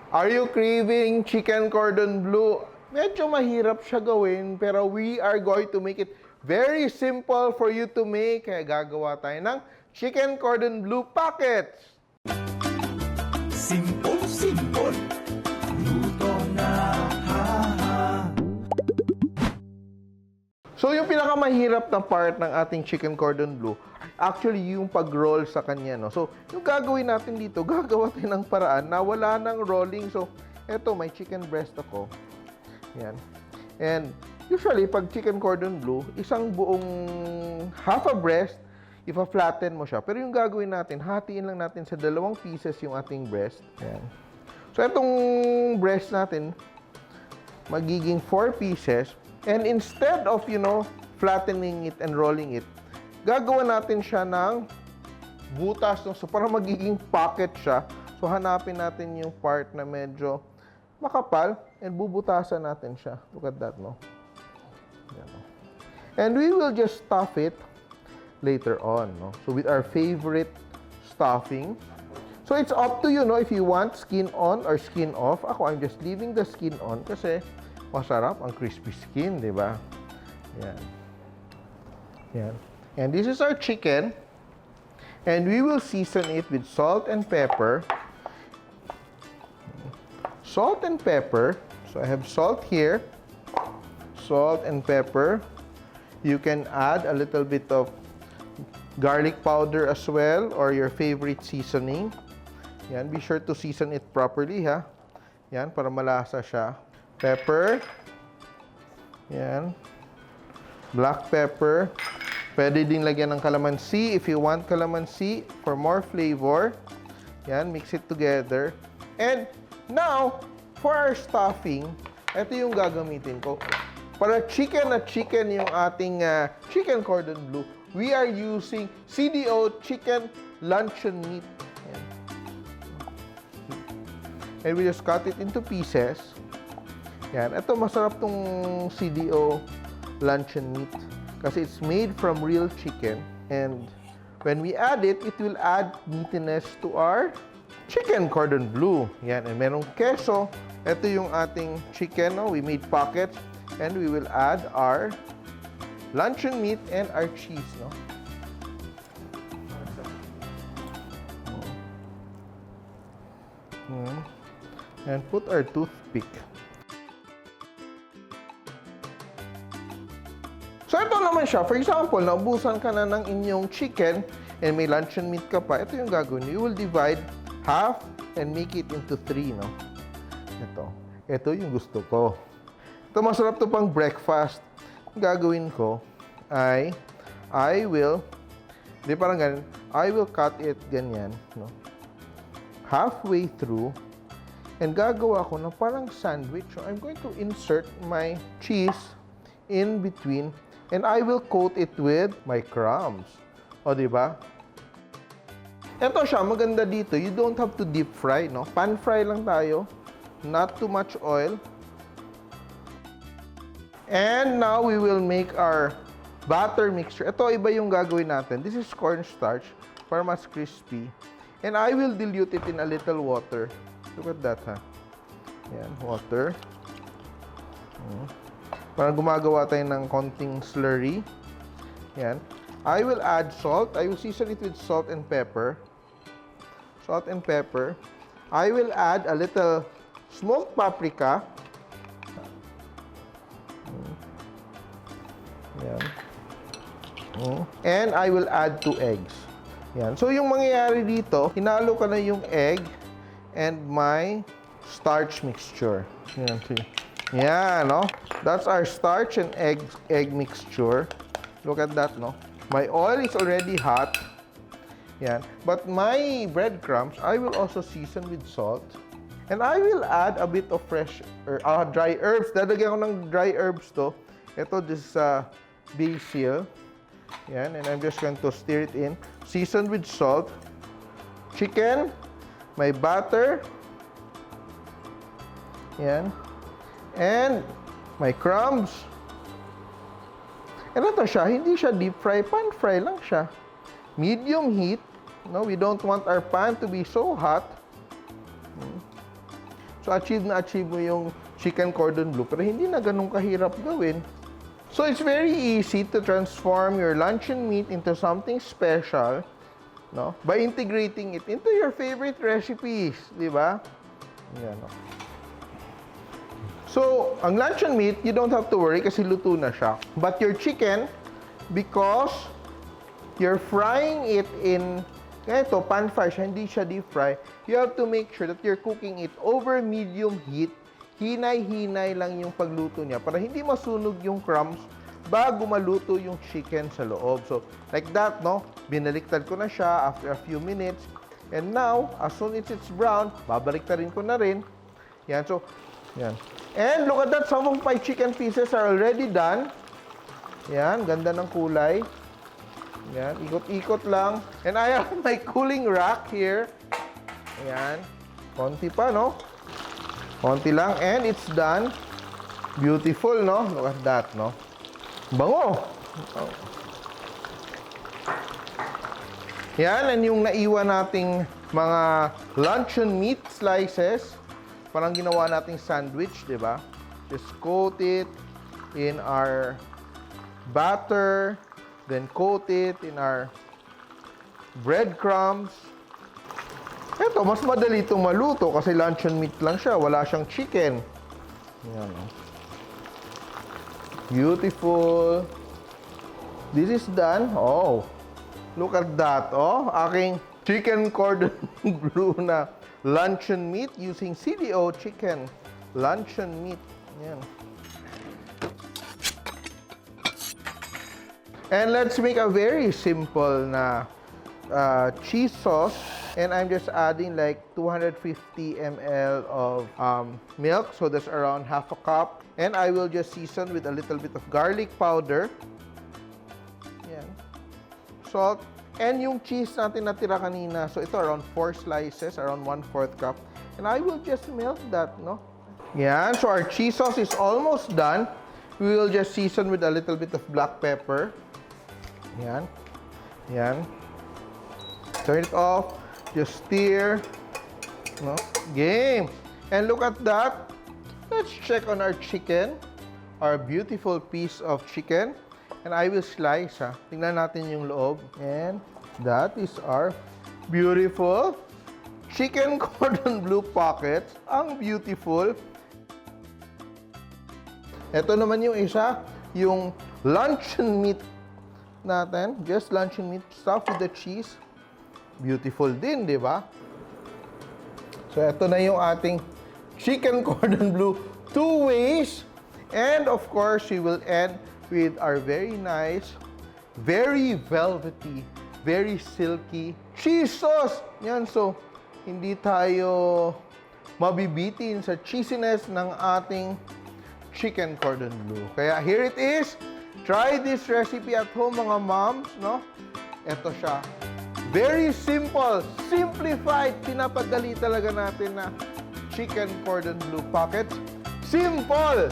Are you craving chicken cordon bleu? Medyo mahirap siya gawin, pero we are going to make it very simple for you to make. Kaya gagawa tayo ng chicken cordon bleu packets. Simpol, simpol, luto na, ha-ha. So, yung pinakamahirap na part ng ating chicken cordon bleu, actually yung pag-roll sa kanya, no? So, yung gagawin natin dito, gagawa tayo ng paraan na wala nang rolling. So, eto, may chicken breast ako. Yan. And, usually, pag chicken cordon bleu, isang buong half a breast, ipa-flatten mo siya. Pero yung gagawin natin, hatiin lang natin sa 2 pieces yung ating breast. Yan. So, itong breast natin, magiging 4 pieces. And instead of, flattening it and rolling it, gagawa natin siya ng butas. No? So, para magiging pocket siya. So, hanapin natin yung part na medyo makapal and bubutasan natin siya. Look at that, no? Yan, no? And we will just stuff it later on, no? So, with our favorite stuffing. So, it's up to you, no? If you want skin on or skin off. Ako, I'm just leaving the skin on kasi masarap ang crispy skin, di ba? Yan. Yan. And this is our chicken. And we will season it with salt and pepper. Salt and pepper. So I have salt here. Salt and pepper. You can add a little bit of garlic powder as well or your favorite seasoning. Yan, be sure to season it properly, ha. Yan, para malasa siya. Pepper. Yan. Black pepper. Pwede din lagyan ng calamansi if you want calamansi for more flavor. Yan, mix it together. And now, for our stuffing, ito yung gagamitin ko. Para chicken na chicken yung ating chicken cordon bleu, we are using CDO Chicken Luncheon Meat. Yan. And we just cut it into pieces. Yan. Ito, masarap tong CDO Luncheon Meat. Kasi it's made from real chicken. And when we add it, it will add meatiness to our chicken cordon bleu. Yan. And merong queso. Ito yung ating chicken. No? We made pockets. And we will add our luncheon meat and our cheese. No? And put our toothpick. So, ito naman siya. For example, naubusan ka na ng inyong chicken and may luncheon meat ka pa. Ito yung gagawin. You will divide half and make it into 3, no? Ito. Ito yung gusto ko. Ito, masarap to pang breakfast. Yung gagawin ko ay I will cut it ganyan, no? Halfway through and gagawa ko na parang sandwich. So, I'm going to insert my cheese in between. And I will coat it with my crumbs. O, diba? Ito siya, maganda dito. You don't have to deep fry, no? Pan fry lang tayo. Not too much oil. And now, we will make our batter mixture. Ito, iba yung gagawin natin. This is cornstarch para mas crispy. And I will dilute it in a little water. Look at that, ha? Yan, water. Para gumagawa tayo ng konting slurry. Yan. I will add salt. I will season it with salt and pepper. Salt and pepper. I will add a little smoked paprika. Yan. And I will add 2 eggs. Yan. So, yung mangyayari dito, hinalo ka na yung egg and my starch mixture. Yan. See? Yan, no? That's our starch and egg mixture. Look at that, no? My oil is already hot. Yan. But my breadcrumbs, I will also season with salt. And I will add a bit of fresh or dry herbs. Dadagyan ko ng dry herbs to. Ito, this basil. Yan. And I'm just going to stir it in. Seasoned with salt. Chicken. My butter. Yan. And my crumbs. And ito siya, hindi siya deep fry, pan fry lang siya. Medium heat. No, we don't want our pan to be so hot. So, achieve mo yung chicken cordon bleu, pero hindi na ganun kahirap gawin. So, it's very easy to transform your luncheon meat into something special, no? By integrating it into your favorite recipes, di ba? Yan, no? So, ang luncheon meat, you don't have to worry kasi luto na siya. But your chicken, because you're frying it in, ito, pan fry siya, hindi siya deep fry, you have to make sure that you're cooking it over medium heat. Hinay-hinay lang yung pagluto niya para hindi masunog yung crumbs bago maluto yung chicken sa loob. So, like that, no? Binaliktad ko na siya after a few minutes. And now, as soon as it's brown, babaliktarin ko na rin. Yan, so, yan. And look at that, some of my chicken pieces are already done. Yan, ganda ng kulay. Yan, ikot-ikot lang. And I have my cooling rack here. Yan, konti pa, no? Konti lang, and it's done. Beautiful, no? Look at that, no? Bango! Oh. Yan, and yung naiwan nating mga luncheon meat slices, parang ginawa nating sandwich, di ba? Just coat it in our batter, then coat it in our breadcrumbs. Ito, mas madali itong maluto kasi luncheon meat lang siya. Wala siyang chicken. Yan. Beautiful. This is done. Oh, look at that. Oh, aking chicken cordon bleu na luncheon meat using CDO Chicken Luncheon Meat. Yan. And let's make a very simple na cheese sauce. And I'm just adding like 250 ml of milk. So that's around half a cup. And I will just season with a little bit of garlic powder. Yan. Salt. And yung cheese natin natira kanina. So ito around 4 slices, around 1/4 cup. And I will just melt that, no? Yan. So our cheese sauce is almost done. We will just season with a little bit of black pepper. Yan. Yan. Turn it off. Just stir. No? Game. And look at that. Let's check on our chicken. Our beautiful piece of chicken. And I will slice, ha. Tingnan natin yung loob. And that is our beautiful chicken cordon bleu pockets. Ang beautiful. Ito naman yung isa. Yung luncheon meat natin. Just luncheon meat stuffed with the cheese. Beautiful din, di ba? So, ito na yung ating chicken cordon bleu 2 ways. And, of course, we will end with our very nice, very velvety, very silky cheese sauce. Yan, so, hindi tayo mabibitin sa cheesiness ng ating chicken cordon bleu. Kaya, here it is. Try this recipe at home, mga moms, no? Ito siya. Very simple, simplified, pinapadali talaga natin na chicken cordon bleu pockets. Simpol!